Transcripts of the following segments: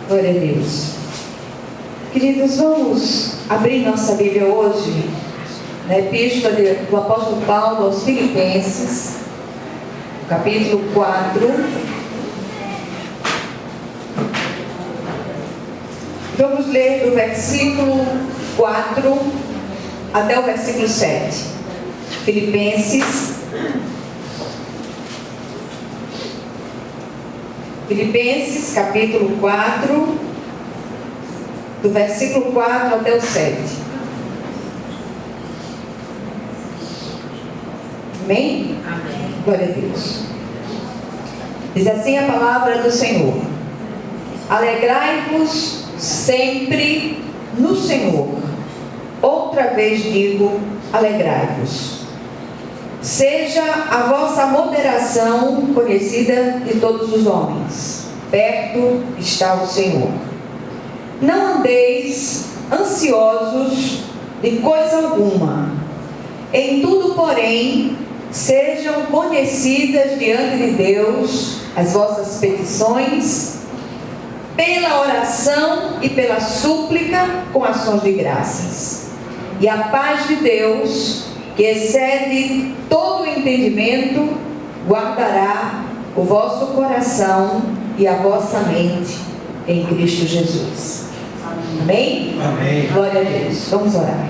Glória a Deus. Queridos, vamos abrir nossa Bíblia hoje na Epístola do Apóstolo Paulo aos Filipenses, capítulo 4. Vamos ler do versículo 4 até o versículo 7. Filipenses, capítulo 4, do versículo 4 até o 7. Amém? Amém. Glória a Deus. Diz assim a palavra do Senhor: alegrai-vos sempre no Senhor. Outra vez digo, alegrai-vos. Seja a vossa moderação conhecida de todos os homens. Perto está o Senhor. Não andeis ansiosos de coisa alguma. Em tudo, porém, sejam conhecidas diante de Deus as vossas petições, pela oração e pela súplica com ações de graças. E a paz de Deus, que excede todo o entendimento, guardará o vosso coração e a vossa mente em Cristo Jesus. Amém? Amém. Glória a Deus. Vamos orar.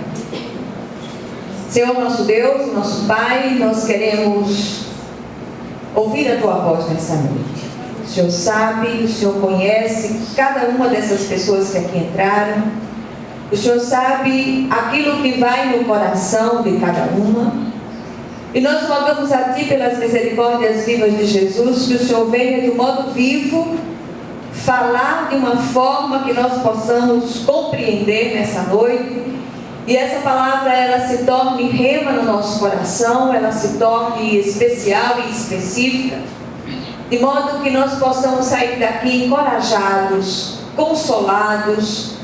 Senhor nosso Deus, nosso Pai, nós queremos ouvir a Tua voz nessa noite. O Senhor sabe, o Senhor conhece cada uma dessas pessoas que aqui entraram. O Senhor sabe aquilo que vai no coração de cada uma. E nós rogamos a Ti, pelas misericórdias vivas de Jesus, que o Senhor venha de um modo vivo falar de uma forma que nós possamos compreender nessa noite. E essa palavra, ela se torne rema no nosso coração, ela se torne especial e específica, de modo que nós possamos sair daqui encorajados, consolados,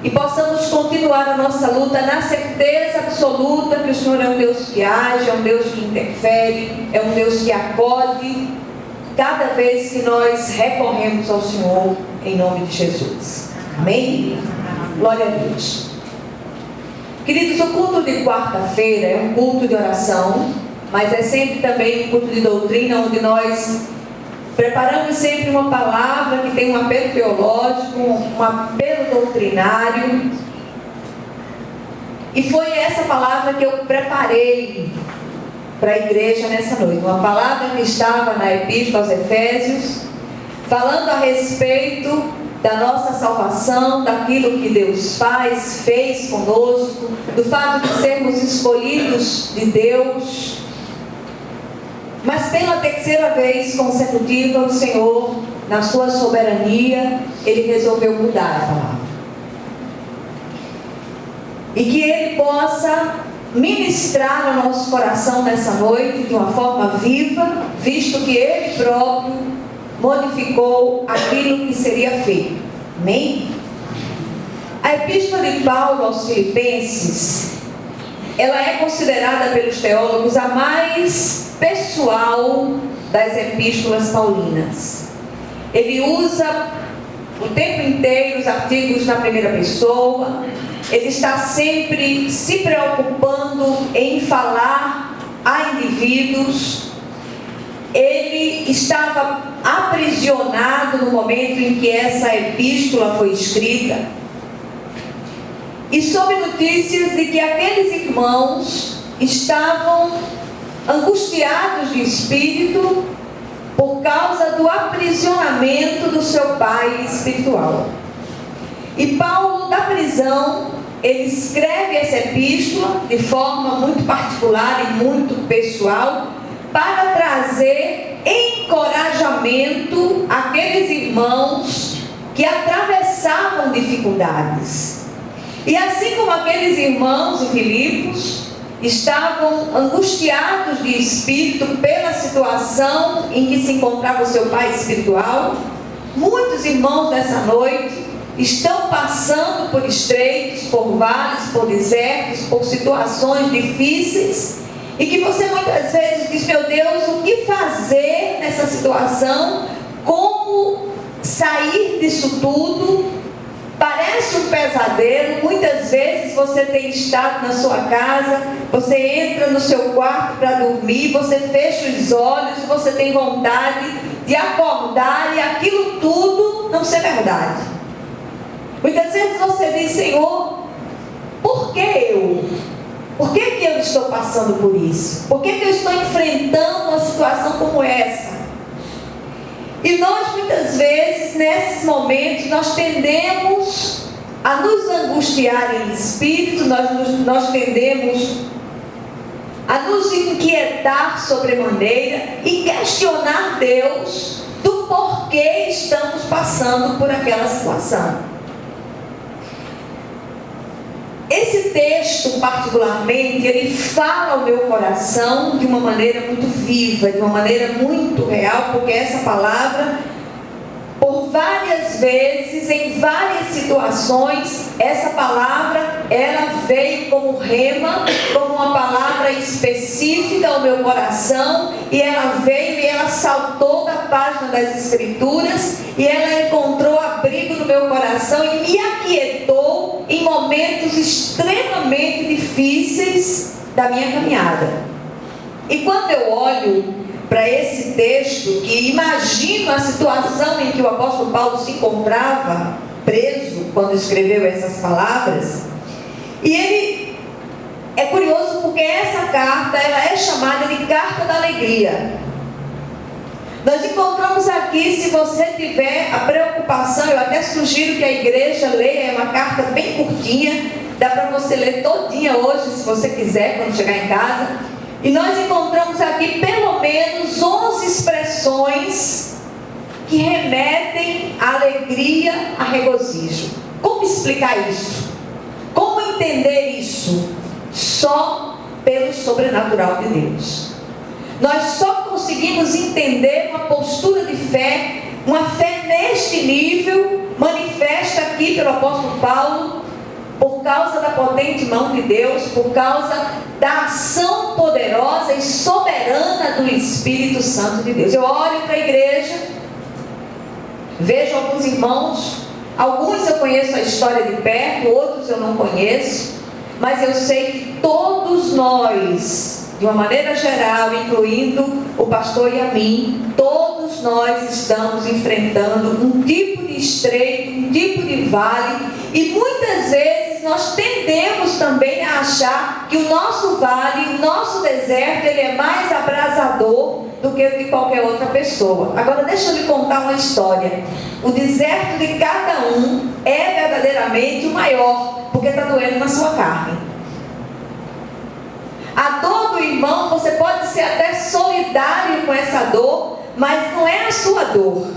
e possamos continuar a nossa luta na certeza absoluta que o Senhor é um Deus que age, é um Deus que interfere, é um Deus que acode, cada vez que nós recorremos ao Senhor, em nome de Jesus. Amém? Glória a Deus. Queridos, o culto de quarta-feira é um culto de oração, mas é sempre também um culto de doutrina, onde nós preparamos sempre uma palavra que tem um apelo teológico, um apelo doutrinário. E foi essa palavra que eu preparei para a igreja nessa noite. Uma palavra que estava na Epístola aos Efésios, falando a respeito da nossa salvação, daquilo que Deus fez conosco, do fato de sermos escolhidos de Deus. Mas pela terceira vez consecutiva, o Senhor, na sua soberania, Ele resolveu mudar a palavra. E que Ele possa ministrar no nosso coração nessa noite de uma forma viva, visto que Ele próprio modificou aquilo que seria feito. Amém? A Epístola de Paulo aos Filipenses, ela é considerada pelos teólogos a mais pessoal das epístolas paulinas. Ele usa o tempo inteiro os artigos na primeira pessoa. Ele está sempre se preocupando em falar a indivíduos. Ele estava aprisionado no momento em que essa epístola foi escrita, e soube notícias de que aqueles irmãos estavam angustiados de espírito por causa do aprisionamento do seu pai espiritual. E Paulo, da prisão, ele escreve essa epístola de forma muito particular e muito pessoal, para trazer encorajamento àqueles irmãos que atravessavam dificuldades. E assim como aqueles irmãos de Filipos estavam angustiados de espírito pela situação em que se encontrava o seu pai espiritual, muitos irmãos dessa noite estão passando por estreitos, por vales, por desertos, por situações difíceis, e que você muitas vezes diz: meu Deus, o que fazer nessa situação? Como sair disso tudo parece um pesadelo. Muitas vezes você tem estado na sua casa, você entra no seu quarto para dormir, você fecha os olhos, você tem vontade de acordar e aquilo tudo não ser verdade. Muitas vezes você diz: Senhor, por que eu? Por que eu estou passando por isso? Por que eu estou enfrentando uma situação como essa? E nós, muitas vezes, nesses momentos, nós tendemos a nos angustiar em espírito, nós tendemos a nos inquietar sobremaneira e questionar Deus do porquê estamos passando por aquela situação. Esse texto, particularmente, ele fala ao meu coração de uma maneira muito viva, de uma maneira muito real, porque essa palavra, por várias vezes, em várias situações, essa palavra, ela veio como rema, como uma palavra específica ao meu coração, e ela veio e ela saltou da página das Escrituras, e ela encontrou abrigo no meu coração e me aquietou em momentos extremamente difíceis da minha caminhada. E quando eu olho para esse texto, que imagino a situação em que o apóstolo Paulo se encontrava preso quando escreveu essas palavras, e ele é curioso porque essa carta, ela é chamada de carta da alegria. Nós encontramos aqui, se você tiver a preocupação, eu até sugiro que a igreja leia, é uma carta bem curtinha, dá para você ler todinha hoje, se você quiser, quando chegar em casa. E nós encontramos aqui pelo menos 11 expressões que remetem à alegria, a regozijo. Como explicar isso? Como entender isso? Só pelo sobrenatural de Deus. Nós só conseguimos entender uma postura de fé, uma fé neste nível, manifesta aqui pelo apóstolo Paulo, por causa da potente mão de Deus, por causa da ação poderosa e soberana do Espírito Santo de Deus. Eu olho para a igreja, vejo alguns irmãos, alguns eu conheço a história de perto, outros eu não conheço, mas eu sei que todos nós, de uma maneira geral, incluindo o pastor e a mim, todos nós estamos enfrentando um tipo de estreito, um tipo de vale, e muitas vezes nós tendemos também a achar que o nosso vale, o nosso deserto, ele é mais abrasador do que o de qualquer outra pessoa. Agora deixa eu lhe contar uma história. O deserto de cada um é verdadeiramente o maior, porque está doendo na sua carne. A dor do irmão, você pode ser até solidário com essa dor, mas não é a sua dor.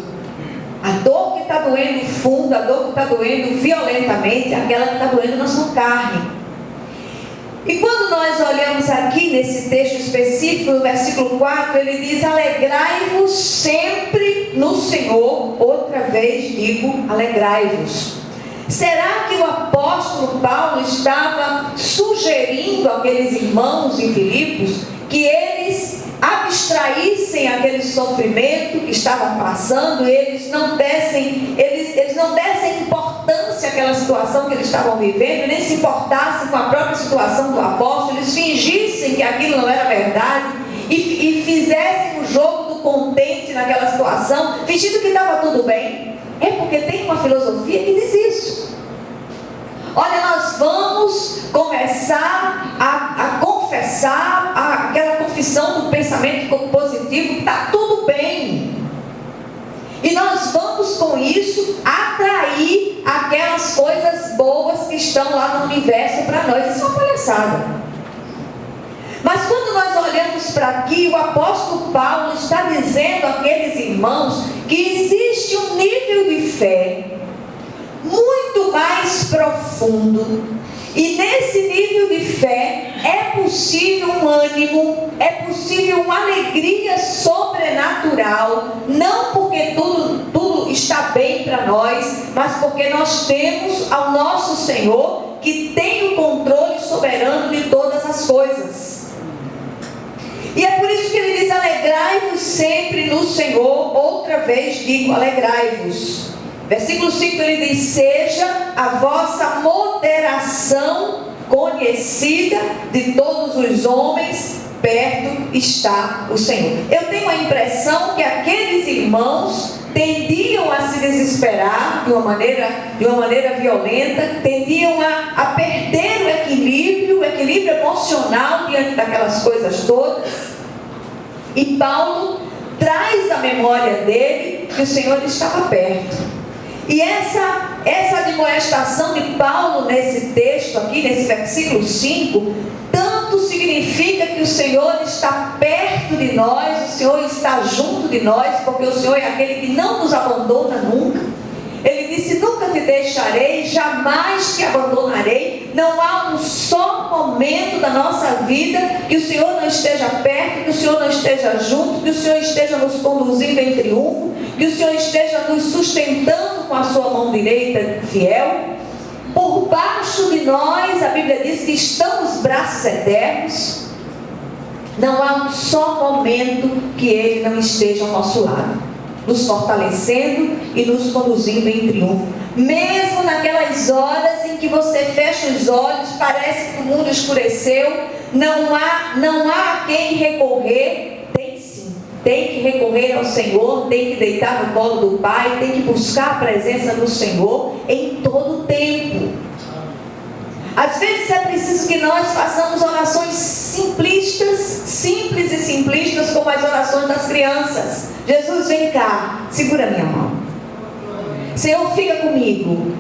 A dor que está doendo fundo, a dor que está doendo violentamente, é aquela que está doendo na sua carne. E quando nós olhamos aqui nesse texto específico, no versículo 4, ele diz: alegrai-vos sempre no Senhor. Outra vez digo, alegrai-vos. Será que o apóstolo Paulo estava sugerindo àqueles irmãos em Filipos que eles abstraíssem aquele sofrimento que estavam passando, eles não dessem importância àquela situação que eles estavam vivendo, nem se importassem com a própria situação do apóstolo, eles fingissem que aquilo não era verdade e fizessem o jogo do contente naquela situação, fingindo que estava tudo bem? É porque tem uma filosofia que diz isso. Olha, nós vamos começar a confessar aquela confissão do pensamento positivo, que está tudo bem. E nós vamos com isso atrair aquelas coisas boas que estão lá no universo para nós. Isso é uma palhaçada. Mas quando nós olhamos para aqui, o apóstolo Paulo está dizendo àqueles irmãos que existe um nível de fé muito mais profundo, e nesse nível de fé é possível um ânimo, é possível uma alegria sobrenatural, não porque tudo está bem para nós, mas porque nós temos ao nosso Senhor, que tem o controle soberano de todas as coisas. E é por isso que ele diz: alegrai-vos sempre no Senhor. Outra vez digo, alegrai-vos. Versículo 5 ele diz: seja a vossa moderação conhecida de todos os homens, perto está o Senhor. Eu tenho a impressão que aqueles irmãos tendiam a se desesperar de uma maneira violenta, tendiam a perder o equilíbrio emocional diante daquelas coisas todas. E Paulo traz à memória dele que o Senhor estava perto. E essa admoestação de Paulo nesse texto aqui, nesse versículo 5, tanto significa que o Senhor está perto de nós, o Senhor está junto de nós, porque o Senhor é aquele que não nos abandona nunca. Ele disse: nunca te deixarei, jamais te abandonarei. Não há um só momento da nossa vida que o Senhor não esteja perto, que o Senhor não esteja junto, que o Senhor esteja nos conduzindo em triunfo, que o Senhor esteja nos sustentando com a sua mão direita fiel. Por baixo de nós, a Bíblia diz que estão os braços eternos. Não há um só momento que Ele não esteja ao nosso lado, nos fortalecendo e nos conduzindo em triunfo. Mesmo naquelas horas em que você fecha os olhos, parece que o mundo escureceu, não há a quem recorrer. Tem sim, tem que recorrer ao Senhor, tem que deitar no colo do Pai, tem que buscar a presença do Senhor em todo o tempo. Às vezes é preciso que nós façamos orações simples e simplistas, como as orações das crianças. Jesus, vem cá, segura minha mão. Senhor, fica comigo.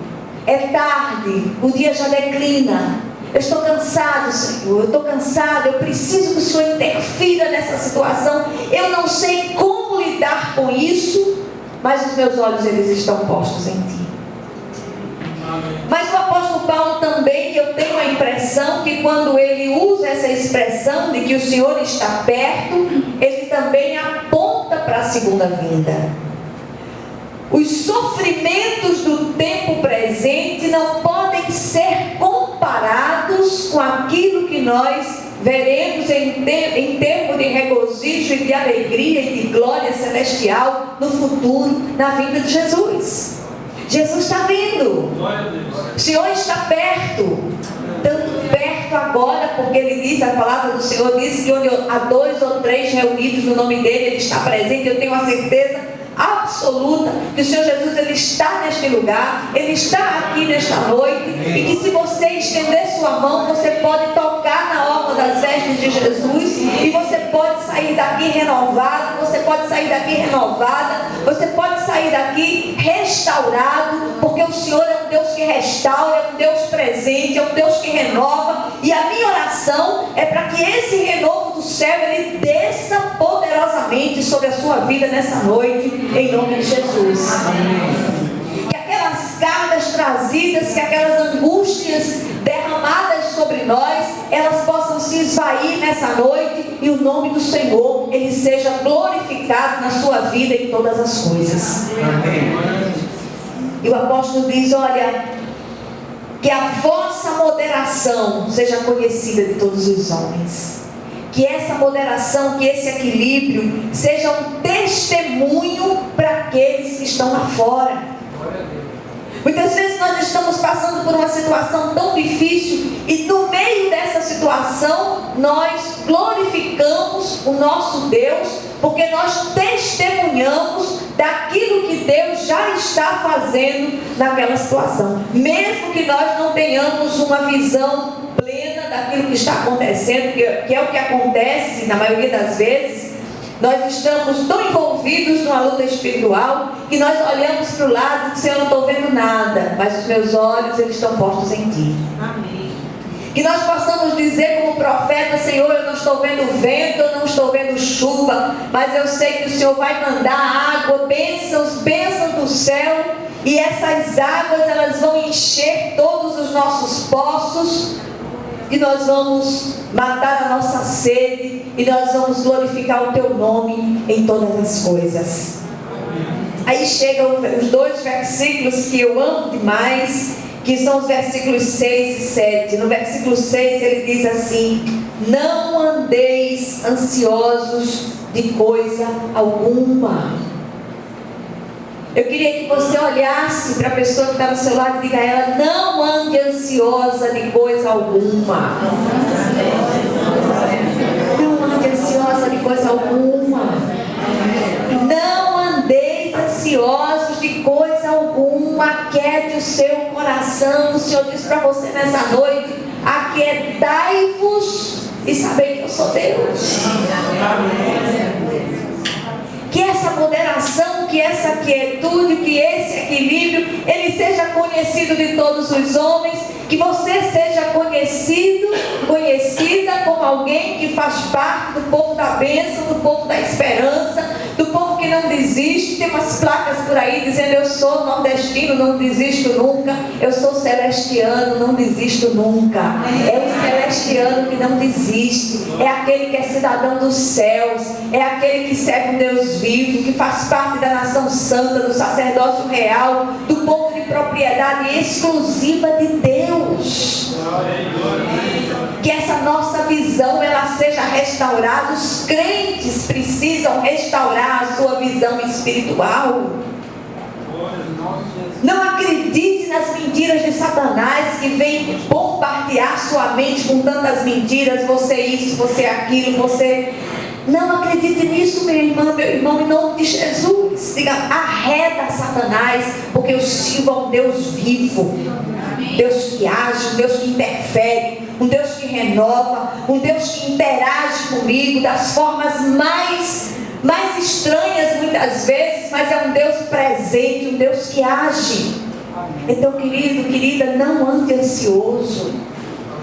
É tarde, o dia já declina. Eu estou cansado, Senhor, eu estou cansado. Eu preciso que o Senhor interfira nessa situação. Eu não sei como lidar com isso, mas os meus olhos, eles estão postos em Ti. Mas o apóstolo Paulo também, eu tenho a impressão que quando ele usa essa expressão de que o Senhor está perto, ele também aponta para a segunda vinda. Os sofrimentos do tempo presente não podem ser comparados com aquilo que nós veremos em tempo de regozijo e de alegria e de glória celestial no futuro, na vinda de Jesus. Jesus está vindo. O Senhor está perto. Tanto perto agora, porque Ele diz, a palavra do Senhor diz que onde há 2 ou 3 reunidos no nome dEle, Ele está presente. Eu tenho a certeza absoluta que o Senhor Jesus, Ele está neste lugar, Ele está aqui nesta noite, e que se você estender sua mão, você pode tocar na orla das vestes de Jesus, e você pode sair daqui renovado, você pode sair daqui renovada, você pode sair daqui restaurado, porque o Senhor é um Deus que restaura, é um Deus presente, é um Deus que renova, e a minha oração é para que esse renovo do céu, ele desça poderosamente sobre a sua vida nessa noite, em nome de Jesus. Amém. Que aquelas cargas trazidas, que aquelas angústias derramadas sobre nós, elas possam se esvair nessa noite, e o nome do Senhor, Ele seja glorificado na sua vida em todas as coisas. Amém. E o apóstolo diz: olha, que a vossa moderação seja conhecida de todos os homens. Que essa moderação, que esse equilíbrio seja um testemunho para aqueles que estão lá fora. Muitas vezes nós estamos passando por uma situação tão difícil, e no meio dessa situação nós glorificamos o nosso Deus, porque nós testemunhamos daquilo que Deus já está fazendo naquela situação, mesmo que nós não tenhamos uma visão plena daquilo que está acontecendo, que é o que acontece na maioria das vezes. Nós estamos tão envolvidos numa luta espiritual que nós olhamos para o lado e dizemos: Senhor, eu não estou vendo nada, mas os meus olhos, eles estão postos em Ti. Amém. Que nós possamos dizer como profeta: Senhor, eu não estou vendo vento, eu não estou vendo chuva, mas eu sei que o Senhor vai mandar água, bênçãos do céu, e essas águas, elas vão encher todos os nossos poços, e nós vamos matar a nossa sede, e nós vamos glorificar o Teu nome em todas as coisas. Aí chegam os 2 versículos que eu amo demais, que são os versículos 6 e 7. No versículo 6 ele diz assim: não andeis ansiosos de coisa alguma. Eu queria que você olhasse para a pessoa que está do seu lado e diga a ela: não ande ansiosa de coisa alguma. Não ande ansiosa de coisa alguma. Não andeis ansiosos de coisa alguma. Aquiete o seu coração. O Senhor diz para você nessa noite: aquietai-vos e sabei que eu sou Deus. Que essa moderação, que essa quietude, que esse equilíbrio, ele seja conhecido de todos os homens, que você seja conhecida como alguém que faz parte do povo da bênção, do povo da esperança, do povo que não desiste. Tem umas placas por aí dizendo: eu sou nordestino, não desisto nunca. Eu sou celestiano, não desisto nunca. É o celestiano que não desiste. É aquele que é cidadão dos céus. É aquele que serve um Deus vivo, que faz parte da nação santa, do sacerdócio real, do povo de propriedade exclusiva de Deus. Que essa nossa visão ela seja restaurada. Os crentes precisam restaurar a sua visão espiritual. Não acredite nas mentiras de Satanás, que vem bombardear sua mente com tantas mentiras. Você isso, você aquilo, você... Não acredite nisso, meu irmão, em nome de Jesus. Diga: arreda Satanás, porque eu sirvo a um Deus vivo, Deus que age, um Deus que interfere, um Deus que renova, um Deus que interage comigo das formas mais estranhas muitas vezes, mas é um Deus presente, um Deus que age. Então, querido, querida, não ande ansioso,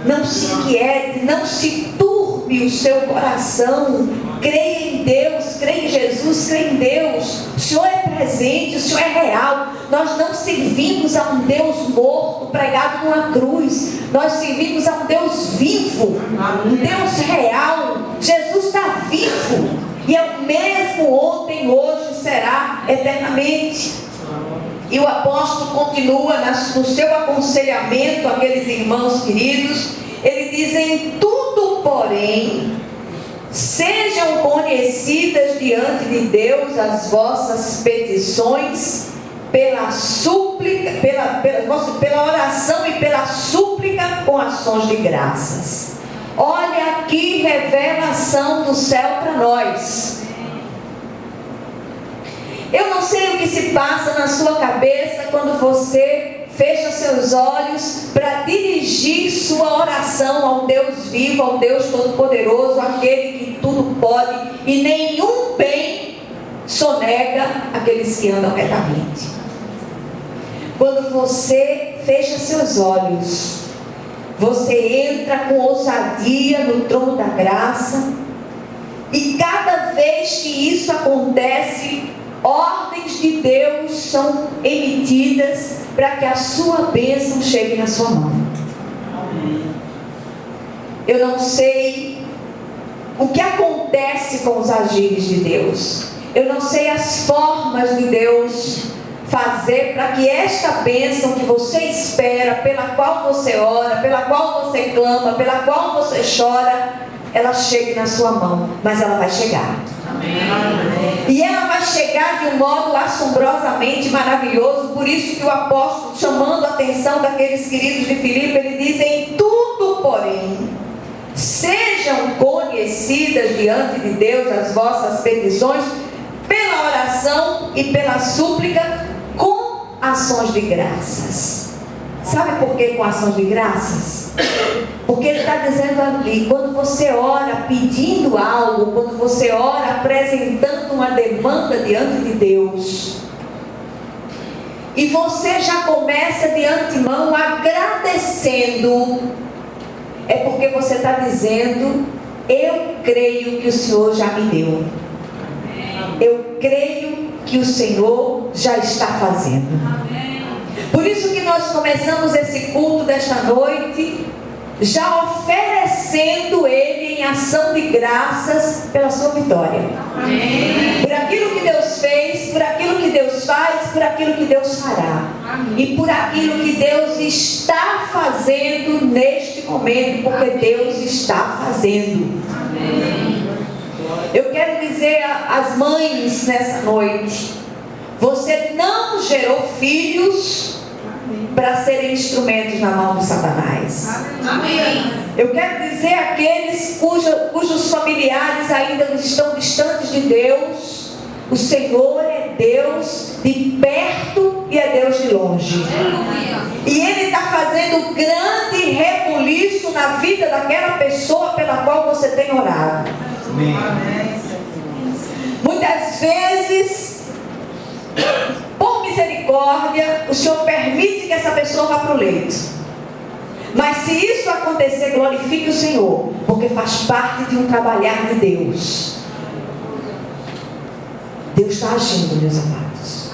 não se inquiete, não se turbe o seu coração. Creia em Deus, creia em Jesus, creia em Deus. O Senhor é presente, o Senhor é real. Nós não servimos a um Deus morto, pregado numa cruz. Nós servimos a um Deus vivo, um Deus real. Jesus está vivo e é o mesmo ontem, hoje, será eternamente. E o apóstolo continua no seu aconselhamento àqueles irmãos queridos. Ele diz: em tudo, porém, sejam conhecidas diante de Deus as vossas petições pela súplica, pela oração e pela súplica com ações de graças. Olha aqui, revelação do céu para nós. Eu não sei o que se passa na sua cabeça quando você fecha seus olhos para dirigir sua oração ao Deus vivo, ao Deus Todo-Poderoso, aquele que tudo pode e nenhum bem sonega aqueles que andam retamente. Quando você fecha seus olhos, você entra com ousadia no trono da graça, e cada vez que isso acontece, ordens de Deus são emitidas para que a sua bênção chegue na sua mão. Eu não sei o que acontece com os agires de Deus. Eu não sei as formas de Deus fazer para que esta bênção que você espera, pela qual você ora, pela qual você clama, pela qual você chora, ela chegue na sua mão. Mas ela vai chegar. E ela vai chegar de um modo assombrosamente maravilhoso. Por isso que o apóstolo, chamando a atenção daqueles queridos de Filipe, ele diz: em tudo, porém, sejam conhecidas diante de Deus as vossas petições pela oração e pela súplica com ações de graças. Sabe por que com ações de graças? Porque ele está dizendo ali, quando você ora pedindo algo, quando você ora apresentando uma demanda diante de Deus, e você já começa de antemão agradecendo, é porque você está dizendo: eu creio que o Senhor já me deu, eu creio que o Senhor já está fazendo. Por isso que nós começamos esse culto desta noite já oferecendo Ele em ação de graças pela sua vitória. Amém. Por aquilo que Deus fez, por aquilo que Deus faz, por aquilo que Deus fará. Amém. E por aquilo que Deus está fazendo neste momento, porque Deus está fazendo. Amém. Eu quero dizer às mães nessa noite: Você não gerou filhos para serem instrumentos na mão de Satanás. Amém. Eu quero dizer àqueles cujos familiares ainda estão distantes de Deus: o Senhor é Deus de perto e é Deus de longe. E Ele está fazendo grande rebuliço na vida daquela pessoa pela qual você tem orado. Amém. Muitas vezes, por misericórdia, o Senhor permite que essa pessoa vá para o leito. Mas se isso acontecer, glorifique o Senhor, porque faz parte de um trabalhar de Deus. Deus está agindo, meus amados.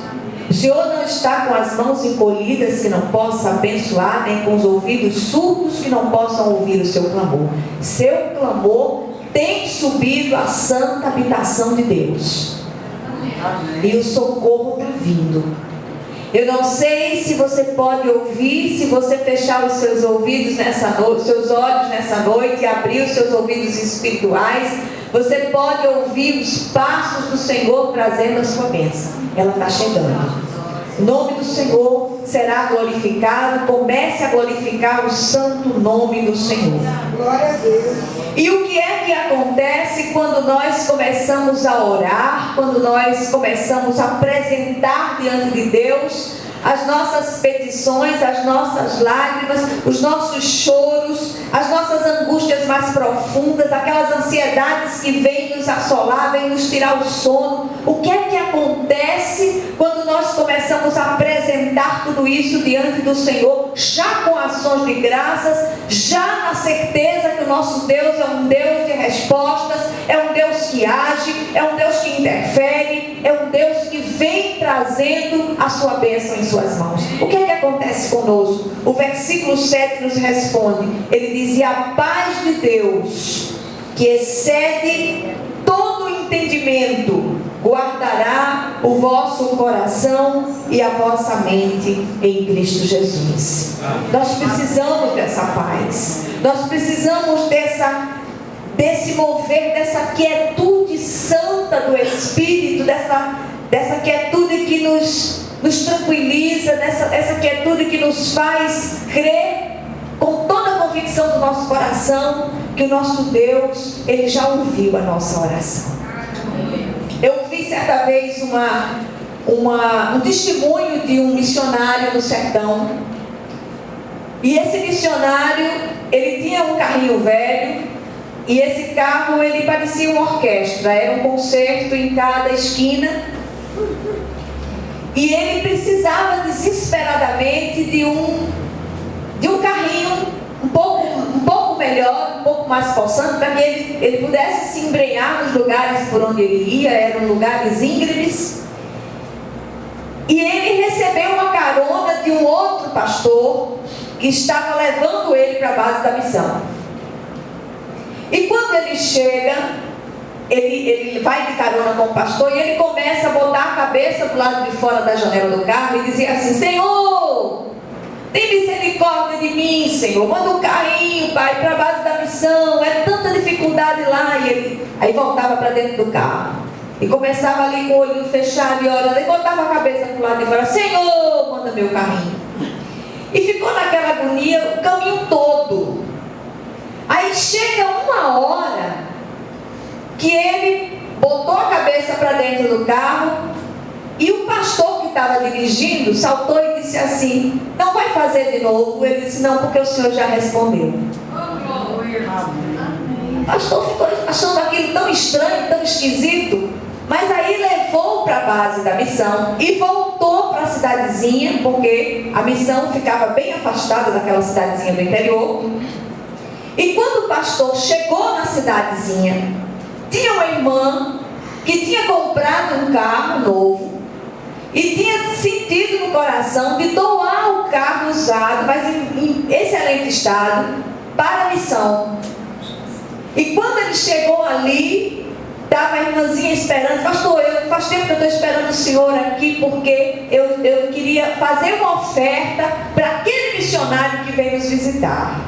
O Senhor não está com as mãos encolhidas que não possa abençoar, nem com os ouvidos surdos que não possam ouvir o seu clamor. Seu clamor tem subido à santa habitação de Deus. E o socorro está vindo. Eu não sei se você pode ouvir, se você fechar os seus ouvidos nessa noite, seus olhos nessa noite e abrir os seus ouvidos espirituais, você pode ouvir os passos do Senhor trazendo a sua bênção. Ela está chegando. O nome do Senhor será glorificado. Comece a glorificar o santo nome do Senhor. Glória a Deus. E o que é que acontece quando nós começamos a orar, quando nós começamos a apresentar diante de Deus as nossas petições, as nossas lágrimas, os nossos choros, as nossas angústias mais profundas, aquelas ansiedades que vêm nos assolar, vêm nos tirar o sono? O que é que acontece quando nós começamos a apresentar tudo isso diante do Senhor, já com ações de graças, já na certeza que o nosso Deus é um Deus de respostas, é um Deus que age, é um Deus que interfere, é um Deus que vem trazendo a sua bênção em suas mãos? O que é que acontece conosco? O versículo 7 nos responde. Ele diz: e a paz de Deus, que excede todo o entendimento, guardará o vosso coração e a vossa mente em Cristo Jesus. Nós precisamos dessa paz. Nós precisamos desse mover, dessa quietude santa do Espírito, dessa quietude que nos tranquiliza, essa quietude que nos faz crer com toda a convicção do nosso coração que o nosso Deus, Ele já ouviu a nossa oração. Eu vi certa vez um testemunho de um missionário no sertão. E esse missionário, ele tinha um carrinho velho, e esse carro, ele parecia uma orquestra, era um concerto em cada esquina. E ele precisava desesperadamente de um carrinho um pouco melhor, um pouco mais possante, para que ele pudesse se embrenhar nos lugares por onde ele ia. Eram lugares íngremes. E ele recebeu uma carona de um outro pastor que estava levando ele para a base da missão. E quando ele chega, ele vai de carona com o pastor e ele começa a botar a cabeça do lado de fora da janela do carro e dizer assim: Senhor, tem misericórdia de mim, Senhor, manda um carrinho, Pai, para a base da missão, é tanta dificuldade lá. E ele aí voltava para dentro do carro e começava ali com o olho fechado e orando, e botava a cabeça para o lado de fora: Senhor, manda meu carrinho. E ficou naquela agonia o caminho todo. Aí chega uma hora que ele botou a cabeça para dentro do carro e o pastor que estava dirigindo saltou e disse assim: não vai fazer de novo? Ele disse: não, porque o Senhor já respondeu. O pastor ficou achando aquilo tão estranho, tão esquisito, mas aí levou para a base da missão e voltou para a cidadezinha, porque a missão ficava bem afastada daquela cidadezinha do interior. E quando o pastor chegou na cidadezinha, tinha uma irmã que tinha comprado um carro novo e tinha sentido no coração de doar o carro usado, mas em excelente estado, para a missão. E quando ele chegou ali, estava a irmãzinha esperando: pastor, faz tempo que eu estou esperando o senhor aqui, porque eu queria fazer uma oferta para aquele missionário que veio nos visitar.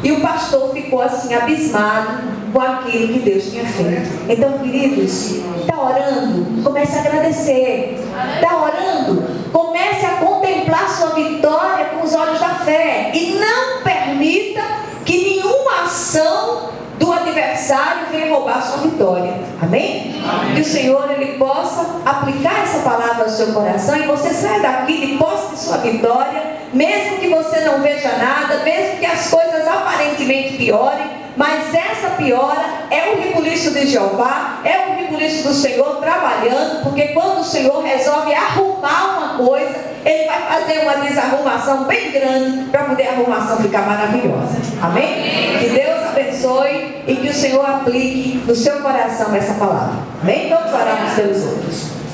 E o pastor ficou assim, abismado com aquilo que Deus tinha feito. Então, queridos, está orando, comece a agradecer. Está orando, comece a contemplar sua vitória com os olhos da fé. E não permita que nenhuma ação do adversário venha roubar sua vitória. Amém? Amém? Que o Senhor Ele possa aplicar essa palavra ao seu coração e você saia daqui de posse de sua vitória, mesmo que você não veja nada, mesmo que as coisas aparentemente piorem. Mas essa piora é o rebuliço de Jeová, é o rebuliço do Senhor trabalhando, porque quando o Senhor resolve arrumar uma coisa, Ele vai fazer uma desarrumação bem grande, para poder a arrumação ficar maravilhosa. Amém? Que Deus abençoe e que o Senhor aplique no seu coração essa palavra. Amém? Vamos orar uns pelos outros.